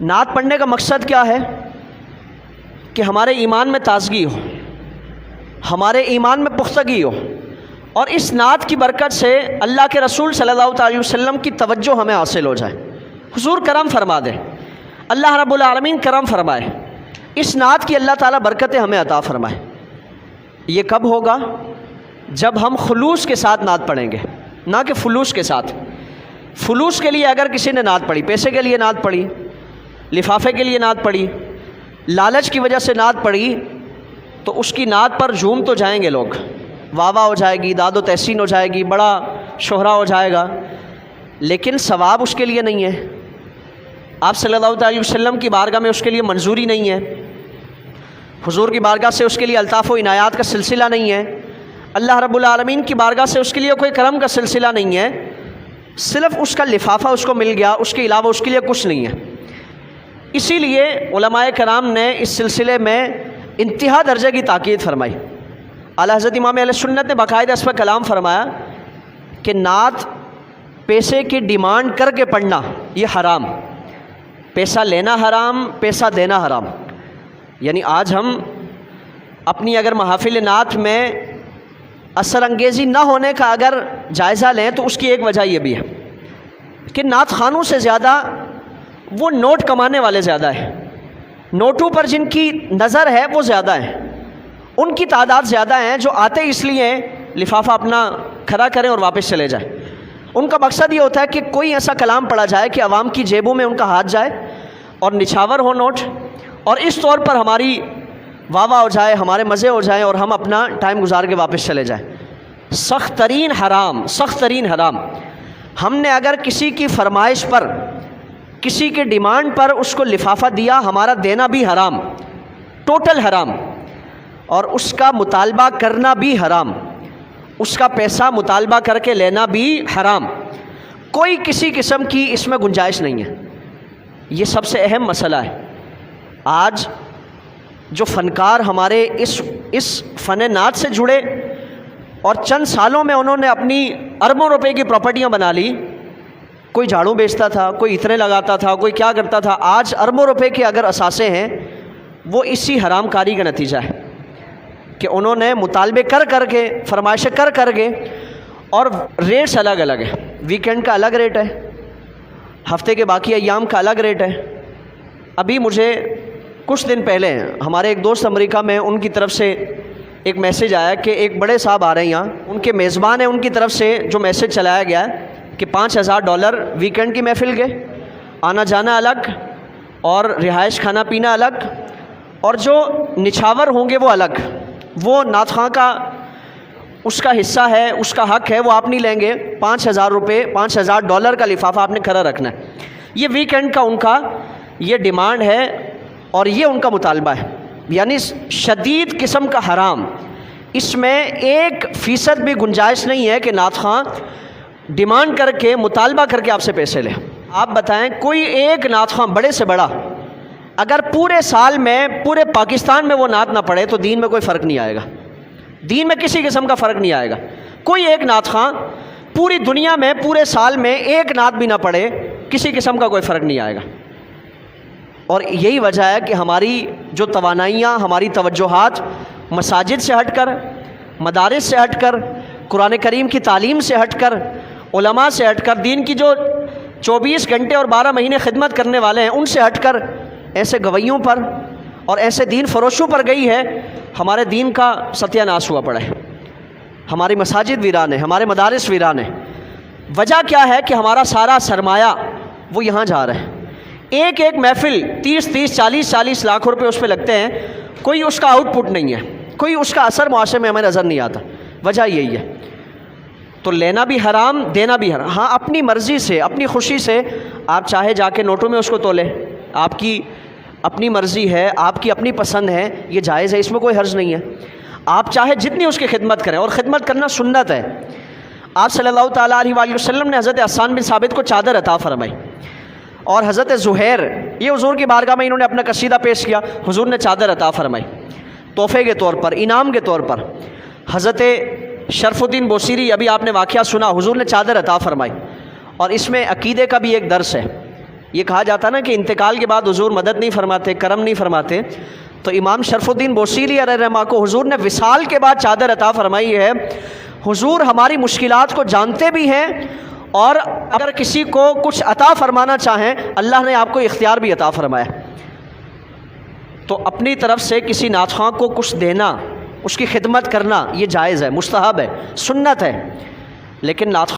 نعت پڑھنے کا مقصد کیا ہے کہ ہمارے ایمان میں تازگی ہو، ہمارے ایمان میں پختگی ہو، اور اس نعت کی برکت سے اللہ کے رسول صلی اللہ علیہ وسلم کی توجہ ہمیں حاصل ہو جائے، حضور کرم فرما دے، اللہ رب العالمین کرم فرمائے، اس نعت کی اللہ تعالیٰ برکتیں ہمیں عطا فرمائے۔ یہ کب ہوگا؟ جب ہم خلوص کے ساتھ نعت پڑھیں گے، نہ کہ فلوس کے ساتھ۔ فلوس کے لیے اگر کسی نے نعت پڑھی، پیسے کے لیے نعت پڑھی، لفافے کے لیے نعت پڑھی، لالچ کی وجہ سے نعت پڑھی، تو اس کی نعت پر جھوم تو جائیں گے لوگ، واہ واہ ہو جائے گی، داد و تحسین ہو جائے گی، بڑا شہرہ ہو جائے گا، لیکن ثواب اس کے لیے نہیں ہے، آپ صلی اللہ علیہ وسلم کی بارگاہ میں اس کے لیے منظوری نہیں ہے، حضور کی بارگاہ سے اس کے لیے الطاف و عنایات کا سلسلہ نہیں ہے، اللہ رب العالمین کی بارگاہ سے اس کے لیے کوئی کرم کا سلسلہ نہیں ہے، صرف اس کا لفافہ اس کو مل گیا، اس کے علاوہ اس کے لیے کچھ نہیں ہے۔ اسی لیے علماء کرام نے اس سلسلے میں انتہا درجے کی تاکید فرمائی۔ اعلیٰ حضرت امام اہل سنت نے باقاعدہ اس پر کلام فرمایا کہ نعت پیسے کی ڈیمانڈ کر کے پڑھنا یہ حرام، پیسہ لینا حرام، پیسہ دینا حرام۔ یعنی آج ہم اپنی اگر محافل نعت میں اثر انگیزی نہ ہونے کا اگر جائزہ لیں تو اس کی ایک وجہ یہ بھی ہے کہ نعت خوانوں سے زیادہ وہ نوٹ کمانے والے زیادہ ہیں، نوٹوں پر جن کی نظر ہے وہ زیادہ ہیں، ان کی تعداد زیادہ ہیں جو آتے اس لیے لفافہ اپنا کھڑا کریں اور واپس چلے جائیں۔ ان کا مقصد یہ ہوتا ہے کہ کوئی ایسا کلام پڑھا جائے کہ عوام کی جیبوں میں ان کا ہاتھ جائے اور نچھاور ہو نوٹ، اور اس طور پر ہماری واہ واہ ہو جائے، ہمارے مزے ہو جائیں اور ہم اپنا ٹائم گزار کے واپس چلے جائیں۔ سخت ترین حرام، سخت ترین حرام۔ ہم نے اگر کسی کی فرمائش پر، کسی کے ڈیمانڈ پر اس کو لفافہ دیا، ہمارا دینا بھی حرام، ٹوٹل حرام، اور اس کا مطالبہ کرنا بھی حرام، اس کا پیسہ مطالبہ کر کے لینا بھی حرام۔ کوئی کسی قسم کی اس میں گنجائش نہیں ہے۔ یہ سب سے اہم مسئلہ ہے۔ آج جو فنکار ہمارے اس فن نعت سے جڑے اور چند سالوں میں انہوں نے اپنی اربوں روپے کی پراپرٹیاں بنا لی، کوئی جھاڑو بیچتا تھا، کوئی اتنے لگاتا تھا، کوئی کیا کرتا تھا، آج اربوں روپے کے اگر اثاثے ہیں وہ اسی حرام کاری کا نتیجہ ہے کہ انہوں نے مطالبے کر کے، فرمائشیں کر کے، اور ریٹس الگ الگ ہیں، ویکینڈ کا الگ ریٹ ہے، ہفتے کے باقی ایام کا الگ ریٹ ہے۔ ابھی مجھے کچھ دن پہلے ہمارے ایک دوست امریکہ میں، ان کی طرف سے ایک میسیج آیا کہ ایک بڑے صاحب آ رہے ہیں یہاں، ان کے میزبان ہیں، ان کی طرف سے جو میسیج چلایا گیا ہے کہ $5000 ویکینڈ کی محفل کے، آنا جانا الگ اور رہائش کھانا پینا الگ، اور جو نچھاور ہوں گے وہ الگ، وہ نعت خواں کا اس کا حصہ ہے، اس کا حق ہے، وہ آپ نہیں لیں گے۔ $5000 کا لفافہ آپ نے کھڑا رکھنا ہے۔ یہ ویکینڈ کا ان کا یہ ڈیمانڈ ہے اور یہ ان کا مطالبہ ہے، یعنی شدید قسم کا حرام۔ اس میں 1% بھی گنجائش نہیں ہے کہ نعت خواں ڈیمانڈ کر کے، مطالبہ کر کے آپ سے پیسے لیں۔ آپ بتائیں کوئی ایک نعت خواں بڑے سے بڑا اگر پورے سال میں پورے پاکستان میں وہ نعت نہ پڑھے تو دین میں کوئی فرق نہیں آئے گا، دین میں کسی قسم کا فرق نہیں آئے گا۔ کوئی ایک نعت خواں پوری دنیا میں پورے سال میں ایک نعت بھی نہ پڑھے، کسی قسم کا کوئی فرق نہیں آئے گا۔ اور یہی وجہ ہے کہ ہماری جو توانائیاں، ہماری توجہات مساجد سے ہٹ کر، مدارس سے ہٹ کر، قرآن کریم کی تعلیم سے ہٹ کر، علماء سے ہٹ کر، دین کی جو 24 گھنٹے اور 12 مہینے خدمت کرنے والے ہیں ان سے ہٹ کر ایسے گویوں پر اور ایسے دین فروشوں پر گئی ہے، ہمارے دین کا ستیہ ناش ہوا پڑا ہے۔ ہماری مساجد ویران ہے، ہمارے مدارس ویران ہے۔ وجہ کیا ہے کہ ہمارا سارا سرمایہ وہ یہاں جا رہا ہے۔ ایک محفل 30 40 لاکھ روپے اس پہ لگتے ہیں، کوئی اس کا آؤٹ پٹ نہیں ہے، کوئی اس کا اثر معاشرے میں ہمیں نظر نہیں آتا۔ وجہ یہی ہے۔ تو لینا بھی حرام، دینا بھی حرام۔ ہاں اپنی مرضی سے، اپنی خوشی سے آپ چاہے جا کے نوٹوں میں اس کو تولے، آپ کی اپنی مرضی ہے، آپ کی اپنی پسند ہے، یہ جائز ہے، اس میں کوئی حرج نہیں ہے۔ آپ چاہے جتنی اس کی خدمت کریں، اور خدمت کرنا سنت ہے۔ آپ صلی اللہ تعالیٰ علیہ وآلہ وسلم نے حضرت حسان بن ثابت کو چادر عطا فرمائی، اور حضرت زہیر یہ حضور کی بارگاہ میں انہوں نے اپنا قصیدہ پیش کیا، حضور نے چادر عطا فرمائی تحفے کے طور پر، انعام کے طور پر۔ حضرت شرف الدین بوصیری، ابھی آپ نے واقعہ سنا، حضور نے چادر عطا فرمائی۔ اور اس میں عقیدے کا بھی ایک درس ہے یہ کہا جاتا نا کہ انتقال کے بعد حضور مدد نہیں فرماتے، کرم نہیں فرماتے، تو امام شرف الدین بوصیری علیہ رحمہ کو حضور نے وصال کے بعد چادر عطا فرمائی ہے۔ حضور ہماری مشکلات کو جانتے بھی ہیں، اور اگر کسی کو کچھ عطا فرمانا چاہیں اللہ نے آپ کو اختیار بھی عطا فرمایا۔ تو اپنی طرف سے کسی نعت خواں کو کچھ دینا، اس کی خدمت کرنا، یہ جائز ہے، مستحب ہے، سنت ہے، لیکن نعت